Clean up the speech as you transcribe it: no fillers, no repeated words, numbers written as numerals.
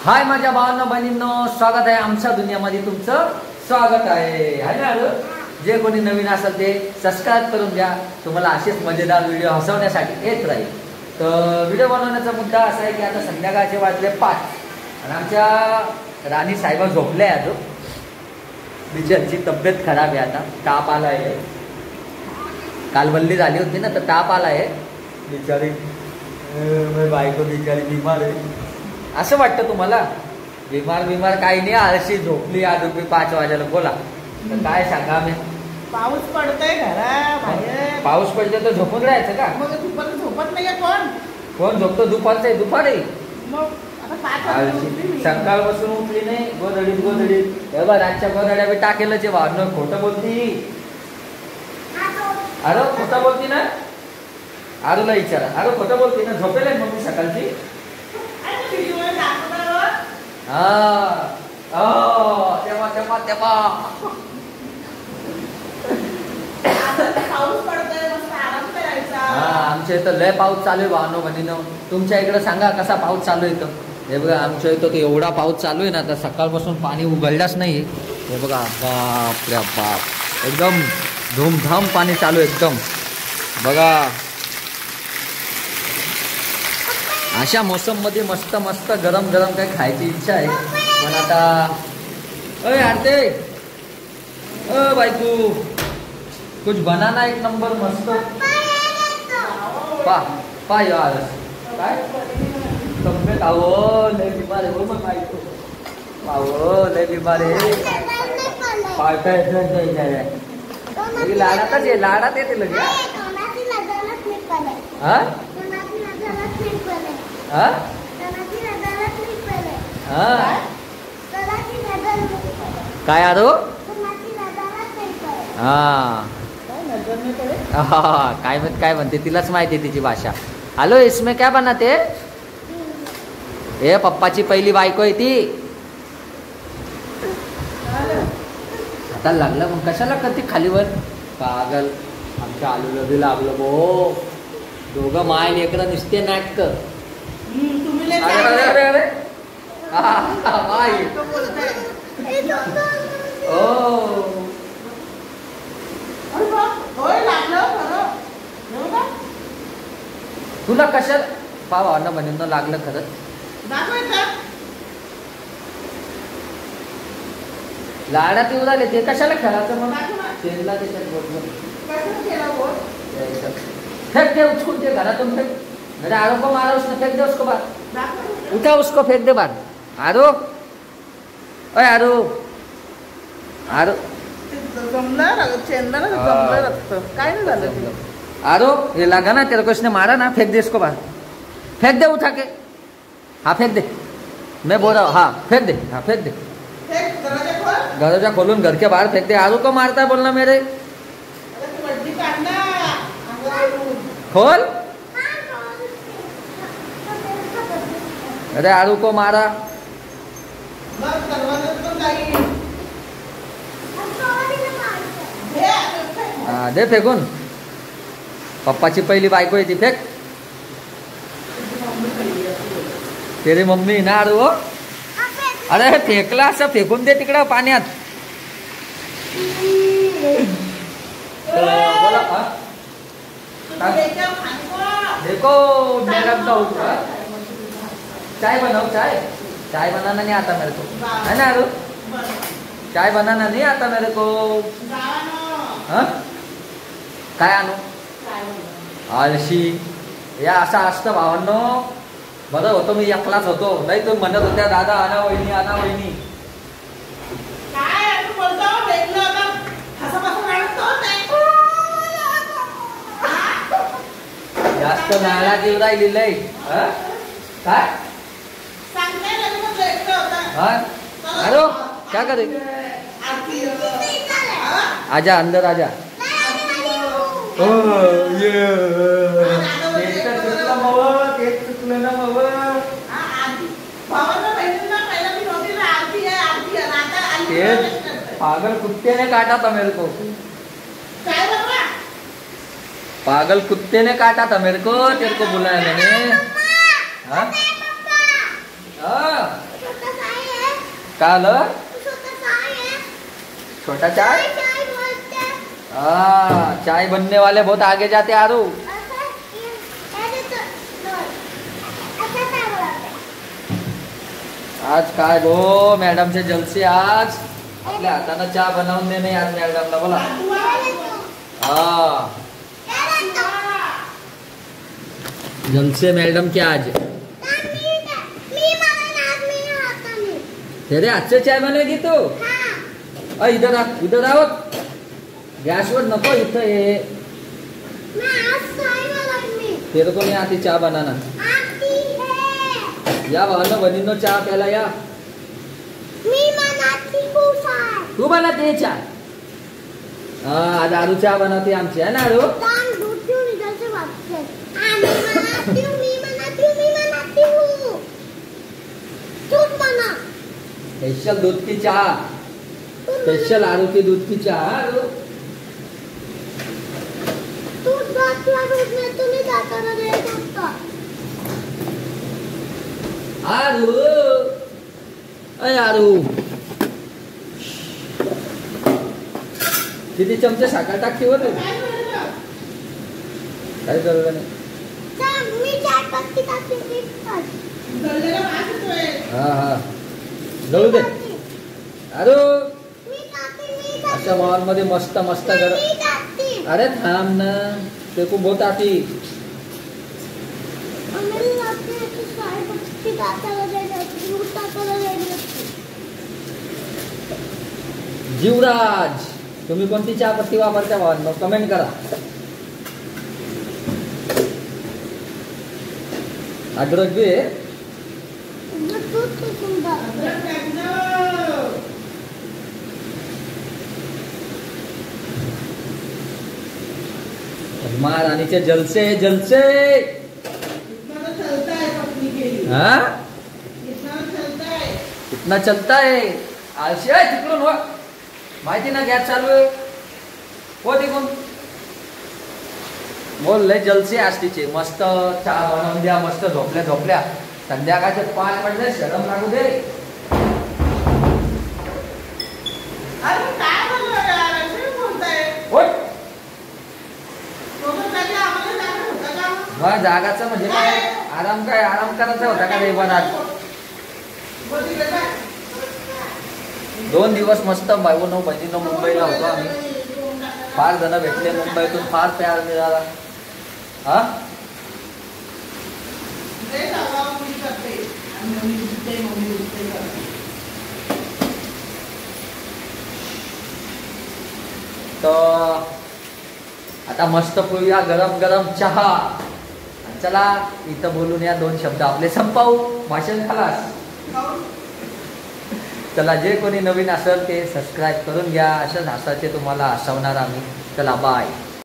हाय माझ्या भावांनो बहिणींनो, स्वागत आहे आमच्या दुनियामध्ये तुमचं स्वागत आहे ना. जे कोणी नवीन असेल ते सबस्क्राईब करून घ्या. तुम्हाला असेच मजेदार व्हिडिओ हसवण्यासाठी येत राहील. तर व्हिडिओ बनवण्याचा मुद्दा असा आहे की आता संध्याकाळचे वाजले 5 आणि आमच्या राणी साहेबा झोपल्या आहे. अजून बिचारची तब्येत खराब आहे, आता ताप आला आहे. काल बल्ली झाली होती ना, तर ताप आला आहे बिचारी. बायको बिचारी बिमार आहे असं वाटतं तुम्हाला? बिमार काही नाही, आळशी झोपली आज 5 वाजायला. बोला तर काय सांगा. मी पाऊस पडतोय घराबाहेर. पाऊस पडतोय तर झोपून राहायचं का? मग दुपारी झोपत नाही कोण झोपतो दुपारचं? दुपारी मग आता 5 वाजता सकाळपासून उठली नाही. गोधडीत रातच्या गोधड्या बी टाकेलच आहे. भावनं खोटं बोलती. अरे खोटं बोलती ना. आरूला विचारा, अरे खोटं बोलती ना. झोपेल आहे मग सकाळची. आमच्या इथं लय पाऊस चालू आहे भावनो बहिणीनो. तुमच्या इकडे सांगा कसा पाऊस चालू आहे. हे बघा आमच्या इथं तर एवढा पाऊस चालू आहे ना, तर सकाळपासून पाणी उघडलाच नाही. हे बघा बाप रे बाप, एकदम धूमधाम पाणी चालू आहे एकदम. बघा अशा मोसम मध्ये मस्त मस्त गरम गरम काही खायची इच्छा आहे. पण आता अय आरते बायकू कुछ बनाना एक नंबर मस्त. पा यार काय तब्येत आहो लय बिमार आहे. हो मग बायकू आहो लय बिमार आहे. लाडातच आहे, लाडात येते लगे. हा काय आरो काय म्हणते तिलाच माहिती तिची भाषा. हॅलो इसमें क्या बनाते? हे पप्पाची पहिली बायको आहे ती. आता लागलं मग कशाला करते खालीवर पागल. आमच्या आलूला बी लागलं भो. दोघं माय लेकरं नुसते नाटक. अरे तुला कशा पावा ना म्हणून लागलं खरंच. लाडात येऊ राहिले ते कशाला खेळायचं म्हणून त्याच्यात फेंक दे उचकून ते घरातून फेंक. मेरे आरो को मारा उसने, फेंक दे उसको बाहर. उठा उसको फेंक दे बाहर. आरो ओए आरो आरो काय नाही झालं. आरो ये लगा ना तेरे को, इसने मारा ना. फेंक दे इसको बाहर. फेंक दे उठा के. हाँ फेंक दे. मैं बोल रहा हूँ. हाँ फेंक दे. हाँ फेंक दे. दरवाजा खोलून घर के बाहर फेंक दे. आरू को मारता है बोलना मेरे. खोल. अरे आरू को मारा. दे फेकून. पप्पाची पहिली बायको आहे ती. फेक. तेरी मम्मी ना आरू. अरे फेकला असं फेकून दे तिकडं पाण्यात. बोला देखो चाय बनाओ. चाय बनाना नहीं आता मेरे को, है ना आरू? चाय बनाना नहीं आता मेरे को. हाँ काय आणू? आळशी या असं असतं भावांनो. बरं होतं मी एकलाच होतो, नाही तर म्हणत होत्या दादा आणा वहिनी आणा वहिनी. जास्त नाळा देऊ राहिली लय. काय अरे क्या करे? आजा अंदर आजा. चुकलं ना मग. पागल कुत्ते ने काटा था मेरे को. पागल कुत्ते ने काटा था मेरे को. तेरे को बुलाया मैंने. हाँ काय आलं? छोटा चाय? चाय बनने वाले बहुत आगे जाते आरू. आज काय गो मॅडमचे जलसे आज आपल्या हाताने चहा बनवून देणे आज मॅडमला बोला. हा जलसे मैडम के आज. तेरे अच्छे चाय बनेगी तू. इधर इधर आओ. गॅसवर नको इथं ये. तेरे को नहीं आती चाय बनाना. या भावना बनीनो चहा प्याला या. तू बनाते चाय. आज आरू चहा बनवते आमची आहे ना आरू. स्पेशल दूध की चाय. स्पेशल आरू की दूध की चाय. आरू आरू अय आरू किती चमचे साखर टाकते वर. काय झालं नाही. हा हा जळू दे अरे. अशा मॉल मध्ये मस्त मस्त घर. अरे थांब ना ते खूप बहुत आती. जीवराज तुम्ही कोणती चहापत्ती वापरता भावांनो कमेंट करा. अद्रक भी आहे. महारानीचे जलसे जलसे. हाँ कितना चलता है. आळशी आहे तिकडून हो. माहिती ना गॅस चालू आहे हो तिकडून. बोल लय जलसे असतीचे. मस्त चहा बनवून द्या. मस्त झोपल्या झोपल्या संध्याकाळचे 5 वाजले. शरम लागू दे. जागाचं म्हणजे काय आराम करायचा होता का देवानात. 2 दिवस मस्त बायकोनो बहिणीनो मुंबईला होतो आम्ही. फार जण भेटले मुंबईतून. फार प्यार मिळाला. हा तर आता मस्त पिऊया गरम गरम चहा. चला इथं बोलून या 2 शब्द आपले संपवू. भाषण खलास. चला जे कोणी नवीन असेल ते सबस्क्राईब करून घ्या. अशाच हसायचे तुम्हाला हसवणार आम्ही. चला बाय.